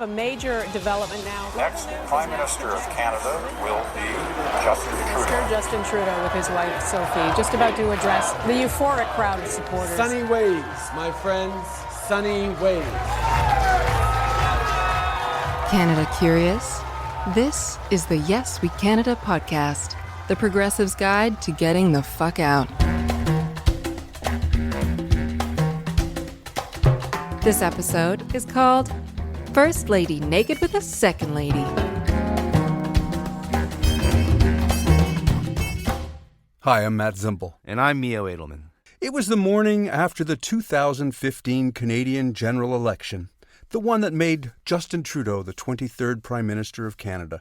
A major development now. Next, Prime Minister of Canada will be Justin Trudeau. Justin Trudeau with his wife, Sophie, just about to address the euphoric crowd of supporters. Sunny ways, my friends, sunny ways. Canada curious? This is the Yes We Canada podcast, the progressive's guide to getting the fuck out. This episode is called First Lady Naked with a Second Lady. Hi, I'm Matt Zimbel. And I'm Mio Edelman. It was the morning after the 2015 Canadian general election, the one that made Justin Trudeau the 23rd Prime Minister of Canada.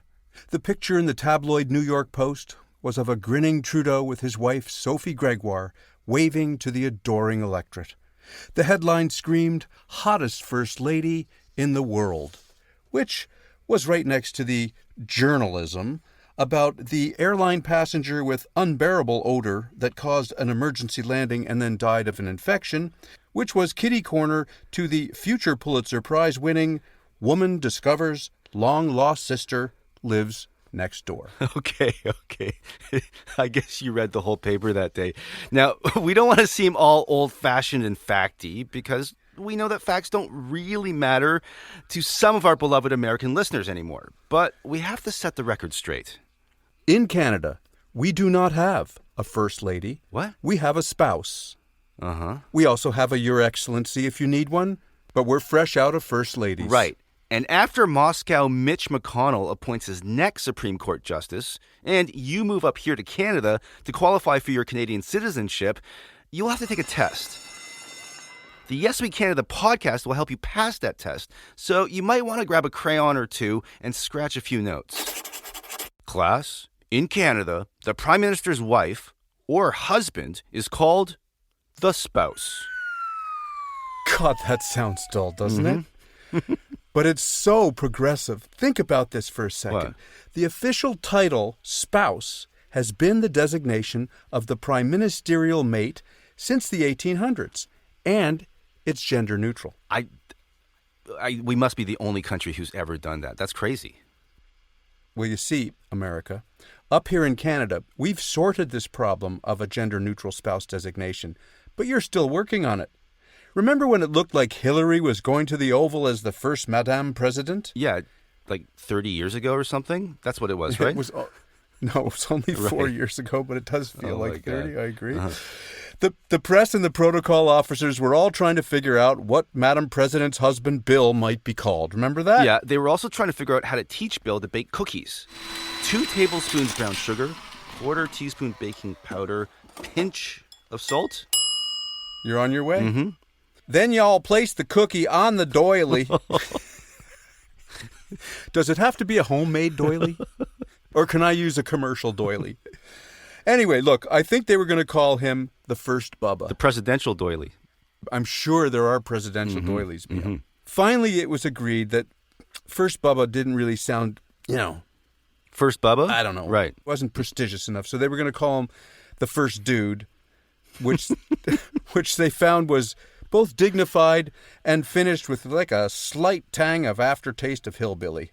The picture in the tabloid New York Post was of a grinning Trudeau with his wife, Sophie Gregoire, waving to the adoring electorate. The headline screamed, "Hottest First Lady in the world," which was right next to the journalism about the airline passenger with unbearable odor that caused an emergency landing and then died of an infection, which was kitty corner to the future Pulitzer Prize-winning Woman Discovers Long-Lost Sister Lives Next Door. Okay. I guess you read the whole paper that day. Now, we don't want to seem all old-fashioned and facty because we know that facts don't really matter to some of our beloved American listeners anymore. But we have to set the record straight. In Canada, we do not have a First Lady. What? We have a spouse. Uh-huh. We also have a Your Excellency if you need one, but we're fresh out of First Ladies. Right. And after Moscow Mitch McConnell appoints his next Supreme Court justice, and you move up here to Canada to qualify for your Canadian citizenship, you'll have to take a test. The Yes We Canada podcast will help you pass that test, so you might want to grab a crayon or two and scratch a few notes. Class, in Canada, the Prime Minister's wife or husband is called the spouse. God, that sounds dull, doesn't it? But it's so progressive. Think about this for a second. What? The official title, spouse, has been the designation of the prime ministerial mate since the 1800s, and it's gender neutral. We must be the only country who's ever done that. That's crazy. Well, you see, America, up here in Canada, we've sorted this problem of a gender-neutral spouse designation, but you're still working on it. Remember when it looked like Hillary was going to the Oval as the first Madame President? Yeah, like 30 years ago or something? That's what it was, right? No, it was only 4 Right. years ago, but it does feel like 30. God. I agree. Uh-huh. The press and the protocol officers were all trying to figure out what Madam President's husband, Bill, might be called. Remember that? Yeah, they were also trying to figure out how to teach Bill to bake cookies. 2 tablespoons brown sugar, 1/4 teaspoon baking powder, pinch of salt. You're on your way? Mm-hmm. Then y'all place the cookie on the doily. Does it have to be a homemade doily? Or can I use a commercial doily? Anyway, look, I think they were going to call him the first Bubba. The presidential doily. I'm sure there are presidential doilies. Finally, it was agreed that first Bubba didn't really sound, First Bubba? I don't know. Right. It wasn't prestigious enough. So they were going to call him the first dude, which they found was both dignified and finished with like a slight tang of aftertaste of hillbilly.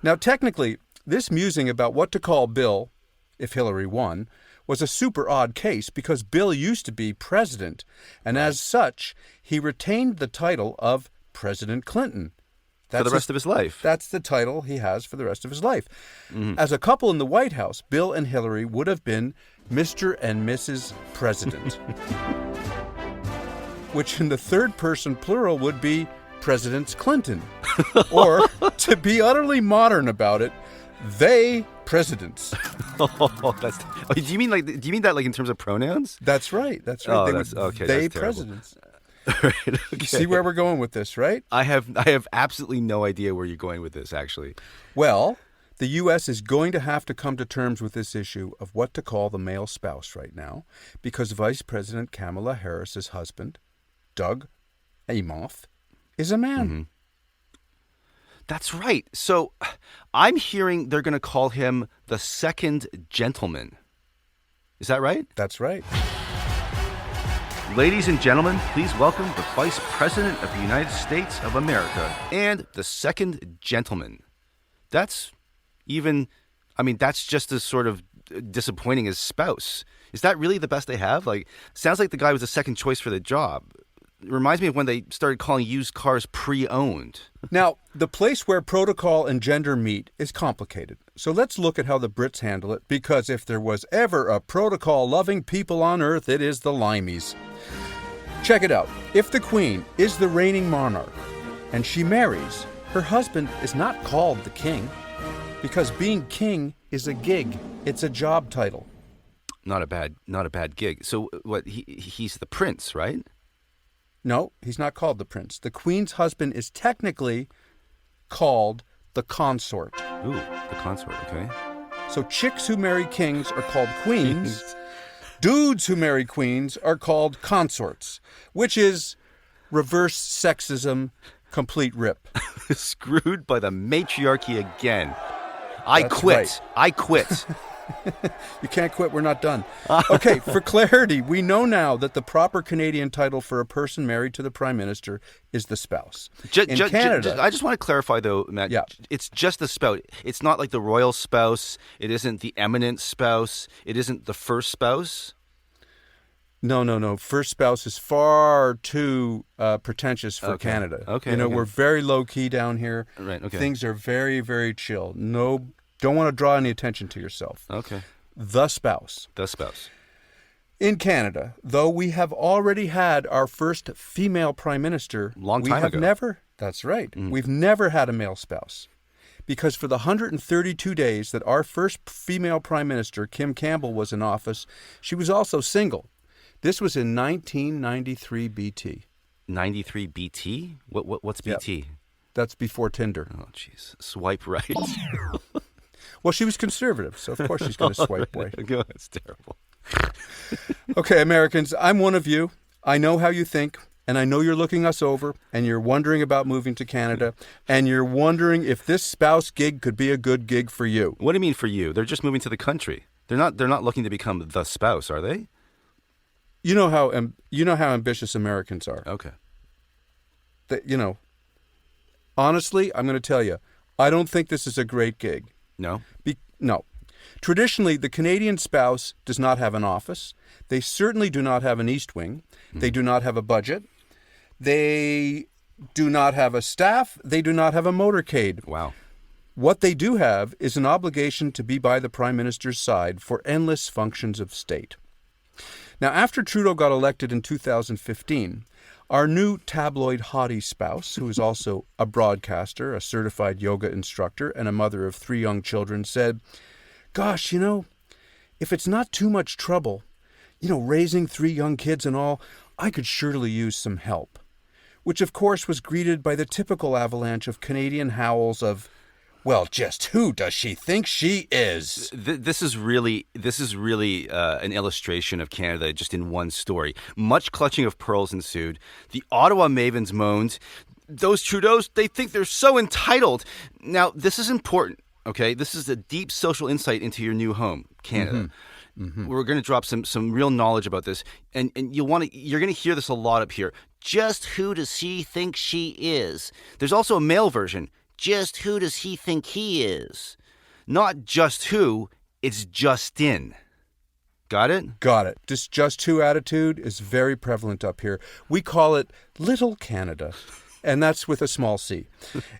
Now, technically, this musing about what to call Bill, if Hillary won, was a super odd case because Bill used to be president, and as such, he retained the title of President Clinton. For the rest of his life. That's the title he has for the rest of his life. As a couple in the White House, Bill and Hillary would have been Mr. and Mrs. President, which in the third person plural would be Presidents Clinton. Or, to be utterly modern about it, they presidents. Do you mean that like in terms of pronouns? That's right. That's right. Oh, They that's- would- okay, They that's terrible. presidents. Right, okay. You see where we're going with this, right? I have absolutely no idea where you're going with this, actually. Well, the U.S. is going to have to come to terms with this issue of what to call the male spouse right now, because Vice President Kamala Harris's husband, Doug Emhoff, is a man. That's right. So I'm hearing they're going to call him the second gentleman. Is that right? That's right. Ladies and gentlemen, please welcome the Vice President of the United States of America and the second gentleman. That's just as sort of disappointing as spouse. Is that really the best they have? Sounds like the guy was the second choice for the job. It reminds me of when they started calling used cars pre-owned. Now, the place where protocol and gender meet is complicated. So let's look at how the Brits handle it, because if there was ever a protocol-loving people on Earth, it is the Limeys. Check it out. If the Queen is the reigning monarch and she marries, her husband is not called the king, because being king is a gig. It's a job title. Not a bad gig. So what? He's the prince, right? No, he's not called the prince. The Queen's husband is technically called the consort. Ooh, the consort, okay. So chicks who marry kings are called queens. Dudes who marry queens are called consorts, which is reverse sexism, complete rip. Screwed by the matriarchy again. I That's quit. right. I quit. You can't quit, we're not done. Okay, for clarity, we know now that the proper Canadian title for a person married to the Prime Minister is the spouse. In Canada... I just want to clarify, though, Matt. Yeah. It's just the spouse. It's not like the royal spouse. It isn't the eminent spouse. It isn't the first spouse. No. First spouse is far too pretentious for Canada. Okay. We're very low-key down here. Right, okay. Things are very, very chill. No, don't want to draw any attention to yourself. Okay. The spouse. The spouse. In Canada, though we have already had our first female prime minister, Long time ago. That's right, we've never had a male spouse. Because for the 132 days that our first female prime minister, Kim Campbell, was in office, she was also single. This was in 1993 BT. 93 BT? What's BT? Yep. That's before Tinder. Oh, jeez. Swipe right. Well, she was conservative, so of course she's going to swipe right. That's terrible. Okay, Americans, I'm one of you. I know how you think, and I know you're looking us over, and you're wondering about moving to Canada, and you're wondering if this spouse gig could be a good gig for you. What do you mean for you? They're just moving to the country. They're not looking to become the spouse, are they? You know how ambitious Americans are. Okay. Honestly, I'm going to tell you, I don't think this is a great gig. No? No. Traditionally, the Canadian spouse does not have an office. They certainly do not have an East Wing. They do not have a budget. They do not have a staff. They do not have a motorcade. Wow. What they do have is an obligation to be by the Prime Minister's side for endless functions of state. Now, after Trudeau got elected in 2015, our new tabloid haughty spouse, who is also a broadcaster, a certified yoga instructor, and a mother of 3 young children, said, "Gosh, if it's not too much trouble, raising 3 young kids and all, I could surely use some help." Which, of course, was greeted by the typical avalanche of Canadian howls of, "Well, just who does she think she is?" This is really an illustration of Canada just in one story. Much clutching of pearls ensued. The Ottawa mavens moaned, "Those Trudeaus, they think they're so entitled." Now, this is important, okay? This is a deep social insight into your new home, Canada. We're going to drop some real knowledge about this, and you're going to hear this a lot up here. Just who does she think she is? There's also a male version. Just who does he think he is? Not just who, it's Justin. Got it? Got it. This just who attitude is very prevalent up here. We call it Little Canada, and that's with a small c.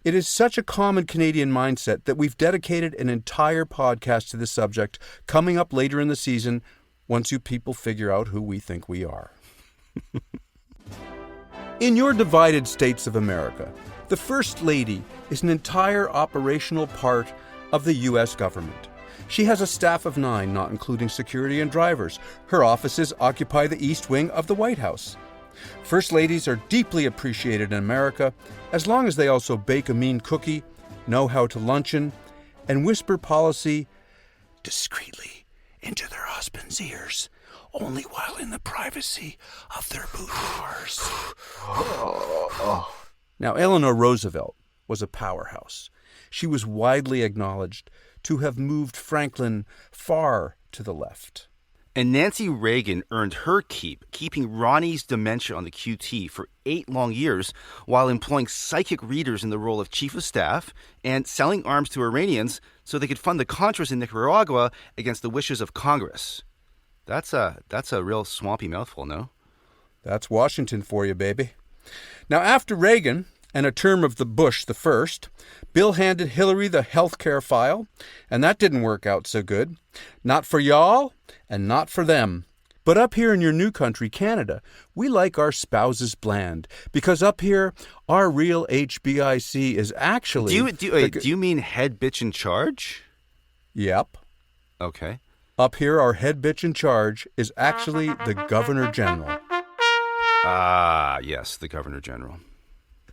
It is such a common Canadian mindset that we've dedicated an entire podcast to this subject, coming up later in the season, once you people figure out who we think we are. In your divided states of America, the First Lady is an entire operational part of the U.S. government. She has a staff of 9, not including security and drivers. Her offices occupy the East Wing of the White House. First Ladies are deeply appreciated in America, as long as they also bake a mean cookie, know how to luncheon, and whisper policy discreetly into their husband's ears, only while in the privacy of their boudoirs. Now, Eleanor Roosevelt was a powerhouse. She was widely acknowledged to have moved Franklin far to the left. And Nancy Reagan earned her keep, keeping Ronnie's dementia on the QT for 8 long years while employing psychic readers in the role of chief of staff and selling arms to Iranians so they could fund the Contras in Nicaragua against the wishes of Congress. That's a real swampy mouthful, no? That's Washington for you, baby. Now, after Reagan and a term of the Bush the first, Bill handed Hillary the health care file, and that didn't work out so good. Not for y'all, and not for them. But up here in your new country, Canada, we like our spouses bland, because up here, our real HBIC is actually... Do you mean head bitch in charge? Yep. Okay. Up here, our head bitch in charge is actually the Governor General. Ah, yes, the Governor General.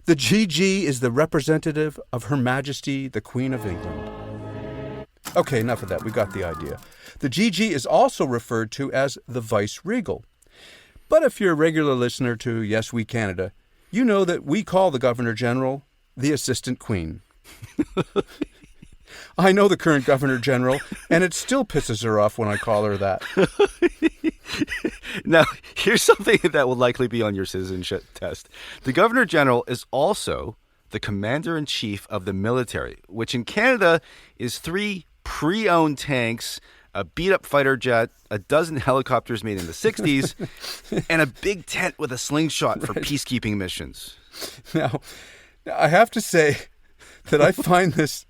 The GG is the representative of Her Majesty, the Queen of England. Okay, enough of that. We got the idea. The GG is also referred to as the Vice Regal. But if you're a regular listener to Yes We Canada, you know that we call the Governor General the Assistant Queen. I know the current Governor General, and it still pisses her off when I call her that. Now, here's something that will likely be on your citizenship test. The Governor General is also the Commander-in-Chief of the military, which in Canada is 3 pre-owned tanks, a beat-up fighter jet, a dozen helicopters made in the 60s, and a big tent with a slingshot for peacekeeping missions. Now, I have to say that I find this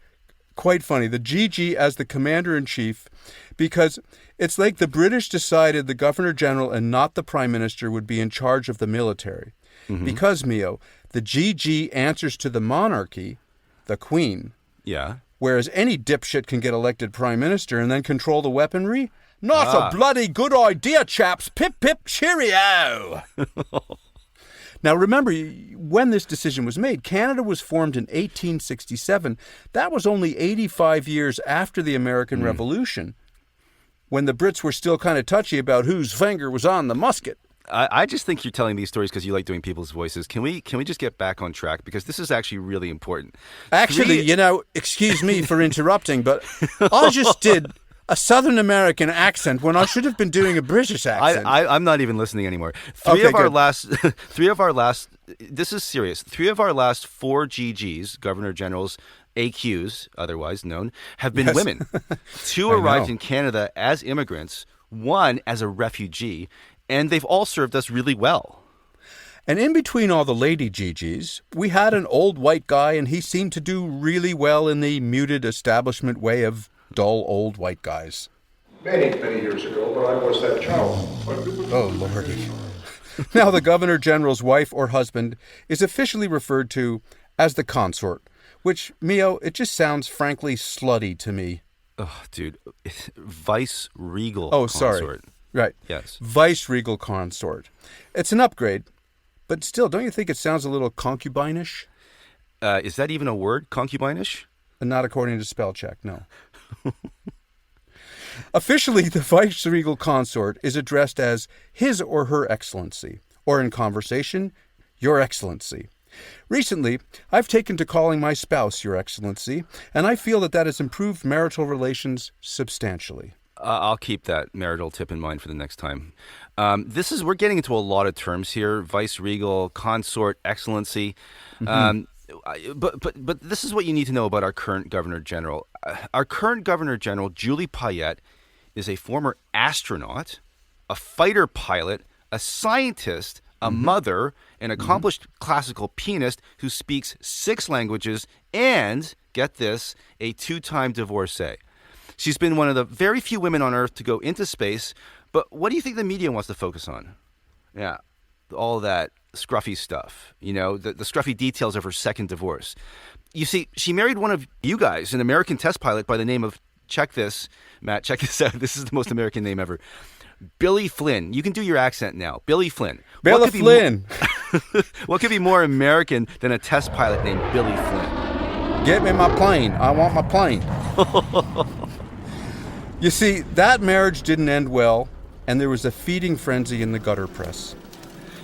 quite funny, the GG as the Commander-in-Chief, because it's like the British decided the Governor-General and not the Prime Minister would be in charge of the military. Mm-hmm. Because, Mio, the GG answers to the monarchy, the Queen. Yeah. Whereas any dipshit can get elected Prime Minister and then control the weaponry. Not a bloody good idea, chaps. Pip, pip, cheerio. Now, remember, when this decision was made, Canada was formed in 1867. That was only 85 years after the American Revolution, when the Brits were still kind of touchy about whose finger was on the musket. I just think you're telling these stories because you like doing people's voices. Can we just get back on track? Because this is actually really important. Actually, excuse me for interrupting, but I just did a Southern American accent when I should have been doing a British accent. I'm not even listening anymore. Three of our last, this is serious. 3 of our last 4 GGs, Governor Generals, AQs, otherwise known, have been women. 2 arrived in Canada as immigrants, 1 as a refugee, and they've all served us really well. And in between all the lady GGs, we had an old white guy, and he seemed to do really well in the muted establishment way of dull old white guys. Many, many years ago, but I was that child. Oh, Lordy. Now the Governor General's wife or husband is officially referred to as the consort, which, Mio, it just sounds frankly slutty to me. Oh, dude. Vice Regal Sorry. Consort. Right. Yes. Vice Regal Consort. It's an upgrade, but still, don't you think it sounds a little concubine-ish? Is that even a word, concubine-ish? Not according to spell check, no. Officially, the Vice Regal Consort is addressed as His or Her Excellency, or in conversation, Your Excellency. Recently, I've taken to calling my spouse Your Excellency, and I feel that has improved marital relations substantially. I'll keep that marital tip in mind for the next time. We're getting into a lot of terms here: Vice Regal, Consort, Excellency. Mm-hmm. But this is what you need to know about our current Governor General. Our current Governor General, Julie Payette, is a former astronaut, a fighter pilot, a scientist, a mother, an accomplished classical pianist who speaks 6 languages, and, get this, a 2-time divorcee. She's been one of the very few women on Earth to go into space, but what do you think the media wants to focus on? Yeah, all that scruffy stuff, the scruffy details of her second divorce. You see, she married one of you guys, an American test pilot by the name of, check this, Matt, check this out, this is the most American name ever, Billy Flynn. You can do your accent now. Billy Flynn. Billy Flynn. What could be more American than a test pilot named Billy Flynn? Get me my plane. I want my plane. You see, that marriage didn't end well, and there was a feeding frenzy in the gutter press.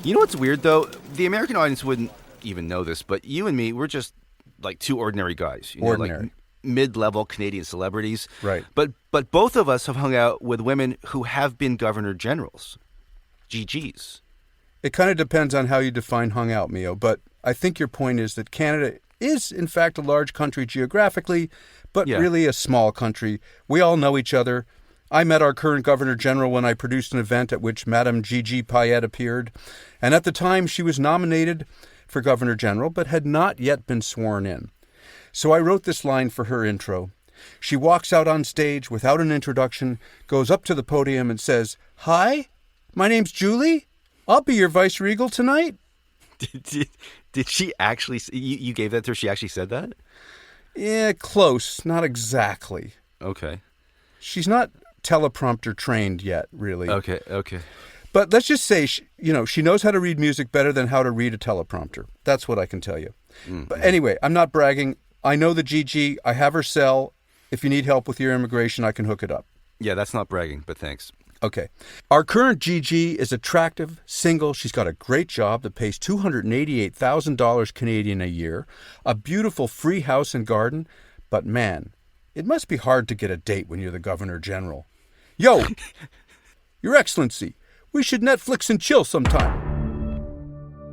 You know what's weird, though? The American audience wouldn't even know this, but you and me, we're just like 2 ordinary guys. Ordinary. mid-level Canadian celebrities. Right. But both of us have hung out with women who have been governor generals, GGs. It kind of depends on how you define hung out, Mio, but I think your point is that Canada is, in fact, a large country geographically, but really a small country. We all know each other. I met our current Governor General when I produced an event at which Madame Gigi Payette appeared, and at the time she was nominated for Governor General, but had not yet been sworn in. So I wrote this line for her intro. She walks out on stage without an introduction, goes up to the podium and says, "Hi, my name's Julie. I'll be your vice-regal tonight." Did she actually? You gave that to her? She actually said that? Yeah, close. Not exactly. Okay. She's not teleprompter trained yet, really. Okay. But let's just say, she knows how to read music better than how to read a teleprompter. That's what I can tell you. Mm-hmm. But anyway, I'm not bragging. I know the GG. I have her cell. If you need help with your immigration, I can hook it up. Yeah, that's not bragging, but thanks. Okay. Our current GG is attractive, single. She's got a great job that pays $288,000 Canadian a year, a beautiful free house and garden. But man, it must be hard to get a date when you're the Governor General. Yo, Your Excellency, we should Netflix and chill sometime.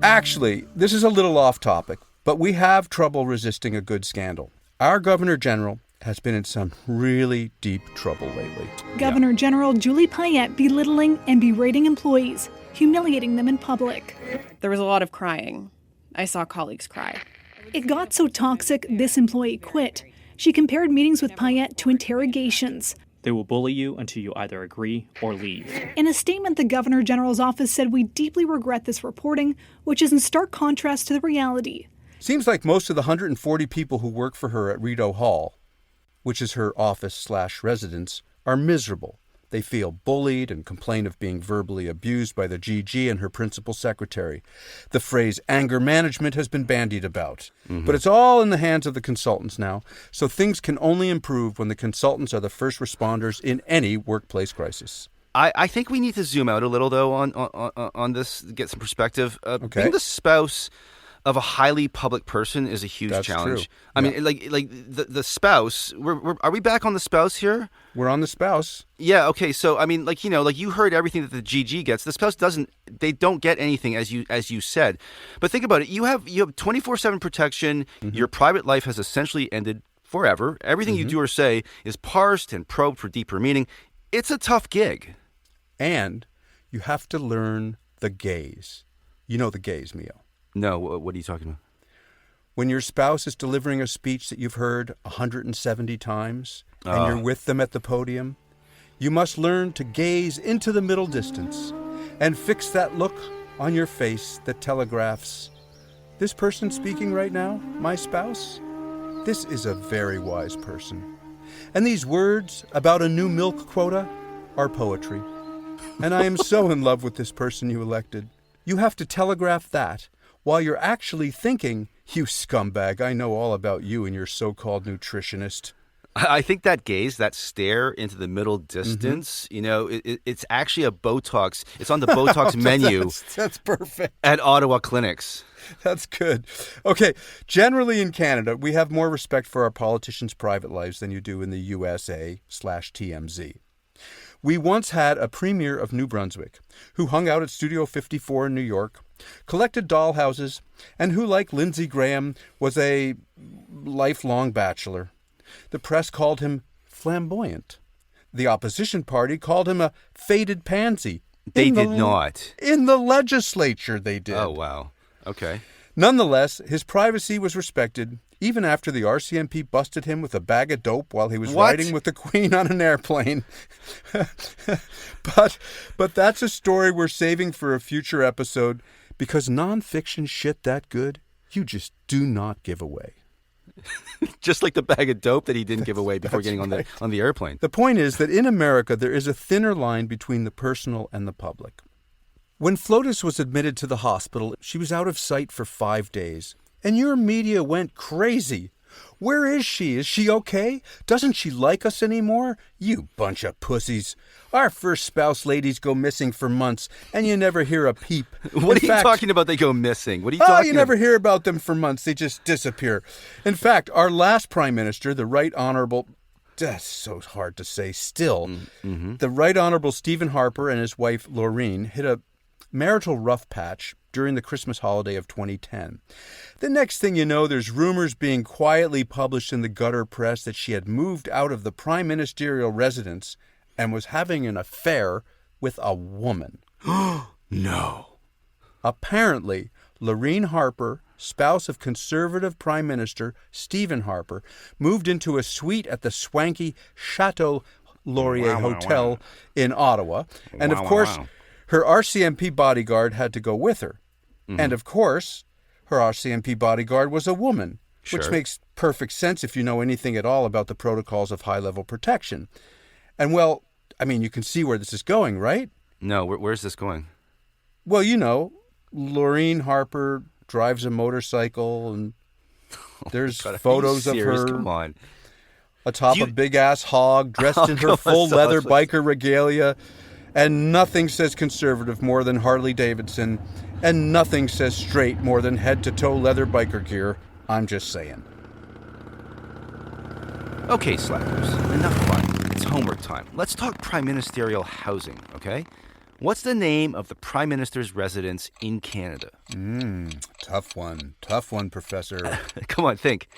Actually, this is a little off topic, but we have trouble resisting a good scandal. Our Governor General has been in some really deep trouble lately. Governor General Julie Payette belittling and berating employees, humiliating them in public. There was a lot of crying. I saw colleagues cry. It got so toxic, this employee quit. She compared meetings with Payette to interrogations. They will bully you until you either agree or leave. In a statement, the Governor General's office said, "We deeply regret this reporting, which is in stark contrast to the reality." Seems like most of the 140 people who work for her at Rideau Hall, which is her office/residence, are miserable. They feel bullied and complain of being verbally abused by the GG and her principal secretary. The phrase anger management has been bandied about. Mm-hmm. But it's all in the hands of the consultants now, so things can only improve when the consultants are the first responders in any workplace crisis. I think we need to zoom out a little, though, on this, get some perspective. Okay. Being the spouse of a highly public person is a huge challenge. True. I mean, like the spouse. Are we back on the spouse here? We're on the spouse. Yeah. Okay. So I mean, you heard everything that the GG gets. The spouse doesn't. They don't get anything, as you said. But think about it. You have 24/7 protection. Mm-hmm. Your private life has essentially ended forever. Everything you do or say is parsed and probed for deeper meaning. It's a tough gig. And you have to learn the gaze. You know the gaze, Mio. No, what are you talking about? When your spouse is delivering a speech that you've heard 170 times and you're with them at the podium, you must learn to gaze into the middle distance and fix that look on your face that telegraphs, "This person speaking right now, my spouse, this is a very wise person. And these words about a new milk quota are poetry. And I am so in love with this person you elected." You have to telegraph that while you're actually thinking, "You scumbag, I know all about you and your so-called nutritionist." I think that gaze, that stare into the middle distance, it's actually a Botox. It's on the Botox menu. That's perfect. At Ottawa clinics. That's good. Okay, generally in Canada, we have more respect for our politicians' private lives than you do in the USA/TMZ. We once had a premier of New Brunswick who hung out at Studio 54 in New York, collected dollhouses, and who, like Lindsey Graham, was a lifelong bachelor. The press called him flamboyant. The opposition party called him a faded pansy. They did not. In the legislature, they did. Oh, wow. Okay. Nonetheless, his privacy was respected, even after the RCMP busted him with a bag of dope while he was riding with the Queen on an airplane. But that's a story we're saving for a future episode, because nonfiction shit that good, you just do not give away. Just like the bag of dope that he didn't give away before getting on the airplane. The point is that in America, there is a thinner line between the personal and the public. When Flotus was admitted to the hospital, she was out of sight for 5 days. And your media went crazy. Where is she? Is she okay? Doesn't she like us anymore? You bunch of pussies. Our first spouse ladies go missing for months, and you never hear a peep. What are you talking about? They go missing. What are you talking about? You never hear about them for months. They just disappear. In fact, our last prime minister, the Right Honorable... That's so hard to say still. The Right Honorable Stephen Harper and his wife, Laureen, hit a marital rough patch during the Christmas holiday of 2010. The next thing you know, there's rumors being quietly published in the gutter press that she had moved out of the prime ministerial residence and was having an affair with a woman. No. Apparently, Laureen Harper, spouse of conservative Prime Minister Stephen Harper, moved into a suite at the swanky Chateau Laurier Hotel in Ottawa. And of course, her RCMP bodyguard had to go with her. And of course, her RCMP bodyguard was a woman, which makes perfect sense if you know anything at all about the protocols of high-level protection. And well, I mean, you can see where this is going, right? No, where's this going? Well, you know, Laureen Harper drives a motorcycle, and there's photos of her atop a big-ass hog, dressed in her full leather biker regalia, and nothing says conservative more than Harley Davidson, and nothing says straight more than head-to-toe leather biker gear. I'm just saying. Okay, slackers, enough fun. It's homework time. Let's talk prime ministerial housing, okay? What's the name of the Prime Minister's residence in Canada? Tough one. Tough one, Professor. Come on, think.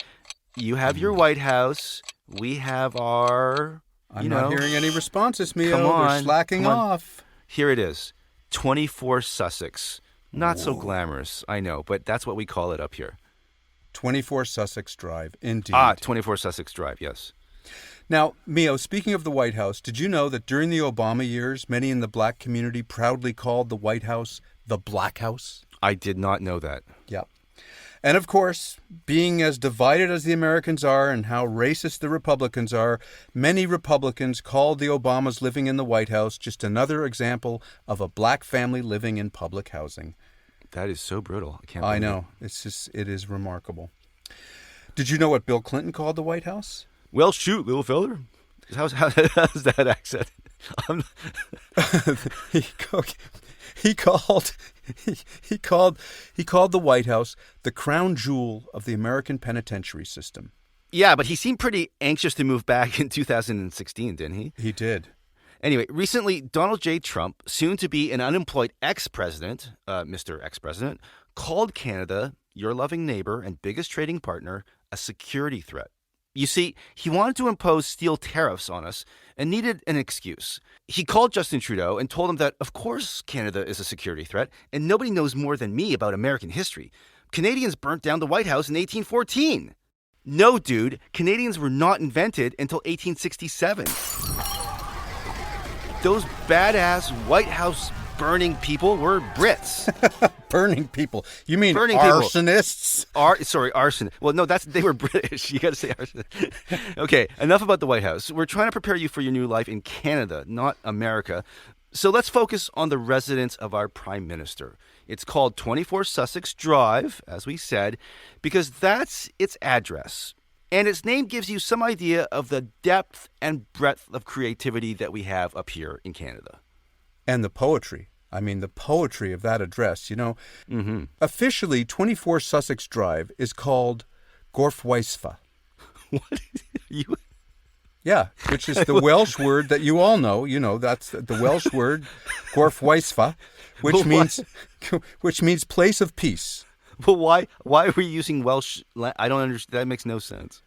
You have your White House. We have our... I'm not hearing any responses, Mio. Come on. They're slacking off. Here it is. 24 Sussex. Not so glamorous, I know, but that's what we call it up here. 24 Sussex Drive, indeed. 24 Sussex Drive, yes. Now, Mio, speaking of the White House, did you know that during the Obama years, many in the black community proudly called the White House the Black House? I did not know that. Yep. And of course, being as divided as the Americans are and how racist the Republicans are, many Republicans called the Obamas living in the White House just another example of a black family living in public housing. That is so brutal. I can't believe I know. It is remarkable. Did you know what Bill Clinton called the White House? Well, shoot, little feller. How's that accent? He called the White House the crown jewel of the American penitentiary system. Yeah, but he seemed pretty anxious to move back in 2016, didn't he? He did. Anyway, recently, Donald J. Trump, soon to be an unemployed ex-president, Mr. Ex-President, called Canada, your loving neighbor and biggest trading partner, a security threat. You see, he wanted to impose steel tariffs on us and needed an excuse. He called Justin Trudeau and told him that, of course, Canada is a security threat, and nobody knows more than me about American history. Canadians burnt down the White House in 1814. No, dude, Canadians were not invented until 1867. Those badass White House burning people were Brits. Burning people? You mean burning arsonists? Arson. Well, no, they were British. You got to say arson. Okay, enough about the White House. We're trying to prepare you for your new life in Canada, not America. So let's focus on the residence of our Prime Minister. It's called 24 Sussex Drive, as we said, because that's its address. And its name gives you some idea of the depth and breadth of creativity that we have up here in Canada. And the poetry. I mean, the poetry of that address, you know. Officially, 24 Sussex Drive is called Gorfweisfa. What? Yeah, which is the Welsh word that you all know. You know, that's the Welsh word, Gorfweisfa, which means place of peace. Well, why are we using Welsh? I don't understand. That makes no sense.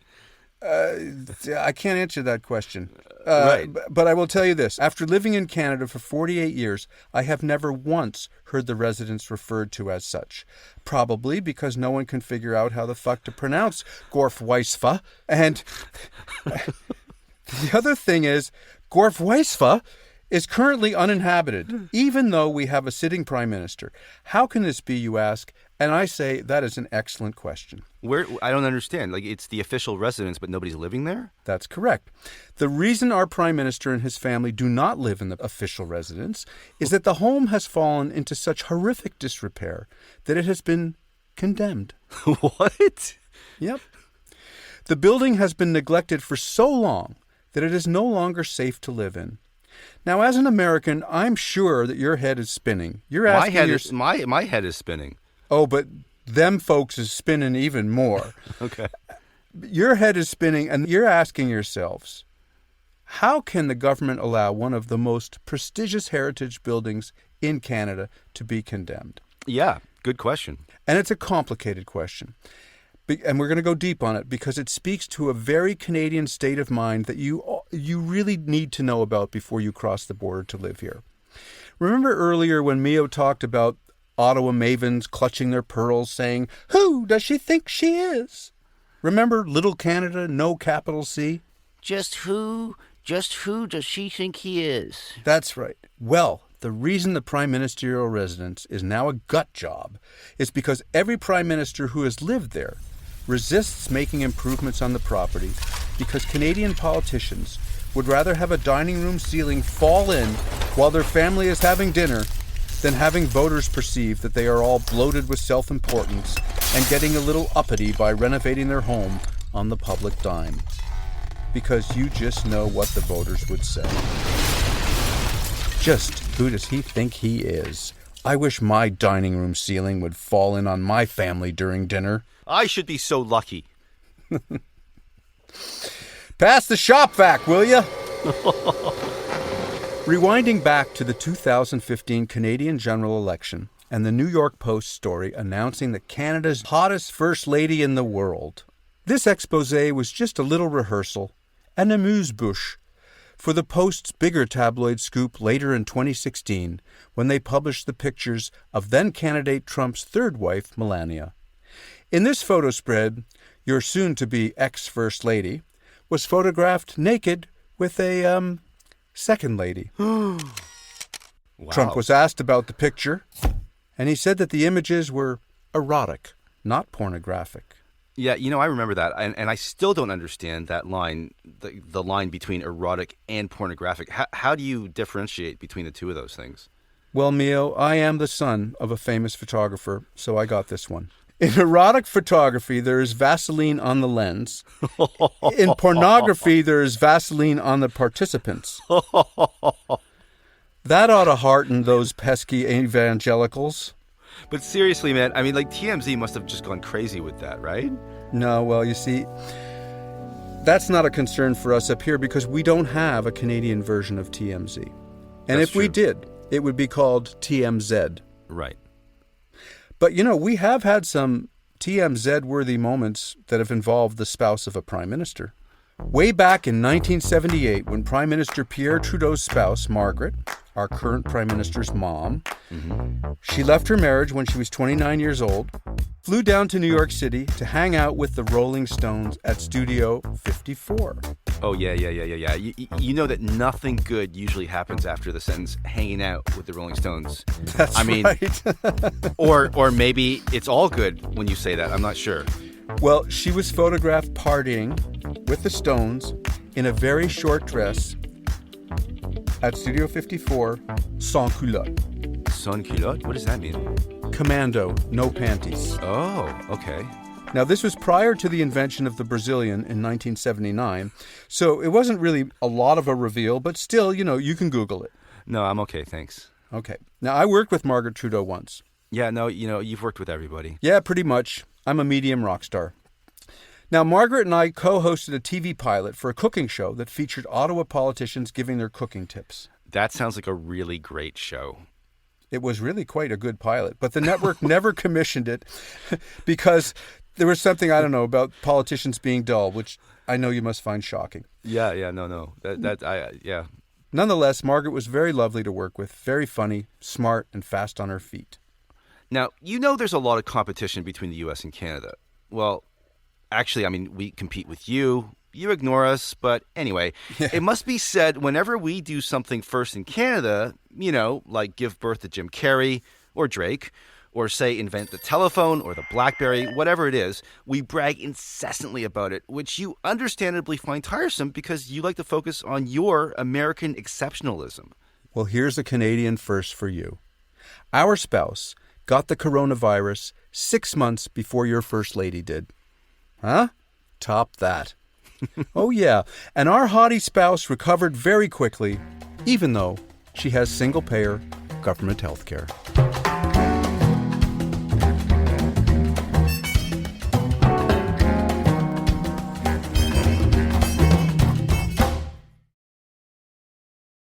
I can't answer that question. Right. But I will tell you this. After living in Canada for 48 years, I have never once heard the residence referred to as such. Probably because no one can figure out how the fuck to pronounce Gorfweisfa. And the other thing is, Gorfweisfa is currently uninhabited, even though we have a sitting prime minister. How can this be, you ask? And I say that is an excellent question. I don't understand. Like, it's the official residence, but nobody's living there? That's correct. The reason our prime minister and his family do not live in the official residence is that the home has fallen into such horrific disrepair that it has been condemned. What? Yep. The building has been neglected for so long that it is no longer safe to live in. Now, as an American, I'm sure that your head is spinning. You're asking my head is spinning. Oh, but them folks is spinning even more. Okay. Your head is spinning, and you're asking yourselves, how can the government allow one of the most prestigious heritage buildings in Canada to be condemned? Yeah, good question. And it's a complicated question. And we're going to go deep on it because it speaks to a very Canadian state of mind that you really need to know about before you cross the border to live here. Remember earlier when Mio talked about Ottawa mavens clutching their pearls saying, "Who does she think she is?" Remember Little Canada, no capital C? Just who does she think he is? That's right. Well, the reason the Prime Ministerial residence is now a gut job is because every Prime Minister who has lived there resists making improvements on the property because Canadian politicians would rather have a dining room ceiling fall in while their family is having dinner than having voters perceive that they are all bloated with self-importance and getting a little uppity by renovating their home on the public dime. Because you just know what the voters would say. Just who does he think he is? I wish my dining room ceiling would fall in on my family during dinner. I should be so lucky. Pass the shop vac, will ya? Rewinding back to the 2015 Canadian general election and the New York Post story announcing that Canada's hottest First Lady in the world. This expose was just a little rehearsal, an amuse-bouche, for the Post's bigger tabloid scoop later in 2016 when they published the pictures of then-candidate Trump's third wife, Melania. In this photo spread, your soon-to-be ex-First Lady was photographed naked with a, second lady. Wow. Trump was asked about the picture, and he said that the images were erotic, not pornographic. Yeah, I remember that, and I still don't understand that line, the line between erotic and pornographic. How do you differentiate between the two of those things? Well, Mio, I am the son of a famous photographer, so I got this one. In erotic photography, there is Vaseline on the lens. In pornography, there is Vaseline on the participants. That ought to hearten those pesky evangelicals. But seriously, man, TMZ must have just gone crazy with that, right? No, well, you see, that's not a concern for us up here because we don't have a Canadian version of TMZ. And That's if we true. did, it would be called TMZ. Right. But, we have had some TMZ-worthy moments that have involved the spouse of a prime minister. Way back in 1978, when Prime Minister Pierre Trudeau's spouse, Margaret, our current Prime Minister's mom, she left her marriage when she was 29 years old, flew down to New York City to hang out with the Rolling Stones at Studio 54. Oh, yeah. You know that nothing good usually happens after the sentence hanging out with the Rolling Stones. That's right. or maybe it's all good when you say that. I'm not sure. Well, she was photographed partying with the Stones in a very short dress at Studio 54, sans culotte. Sans culotte? What does that mean? Commando, no panties. Oh, okay. Now, this was prior to the invention of the Brazilian in 1979, so it wasn't really a lot of a reveal, but still, you can Google it. No, I'm okay, thanks. Okay. Now, I worked with Margaret Trudeau once. Yeah, no, you've worked with everybody. Yeah, pretty much. I'm a medium rock star. Now, Margaret and I co-hosted a TV pilot for a cooking show that featured Ottawa politicians giving their cooking tips. That sounds like a really great show. It was really quite a good pilot, but the network never commissioned it because there was something, I don't know, about politicians being dull, which I know you must find shocking. Yeah, no. Yeah. Nonetheless, Margaret was very lovely to work with, very funny, smart, and fast on her feet. Now, there's a lot of competition between the U.S. and Canada. Well, actually, we compete with you. You ignore us, but anyway, It must be said whenever we do something first in Canada, like give birth to Jim Carrey or Drake, or say invent the telephone or the BlackBerry, whatever it is, we brag incessantly about it, which you understandably find tiresome because you like to focus on your American exceptionalism. Well, here's a Canadian first for you. Our spouse got the coronavirus 6 months before your First Lady did. Huh? top that. Oh yeah, and our haughty spouse recovered very quickly, even though she has single-payer government health care.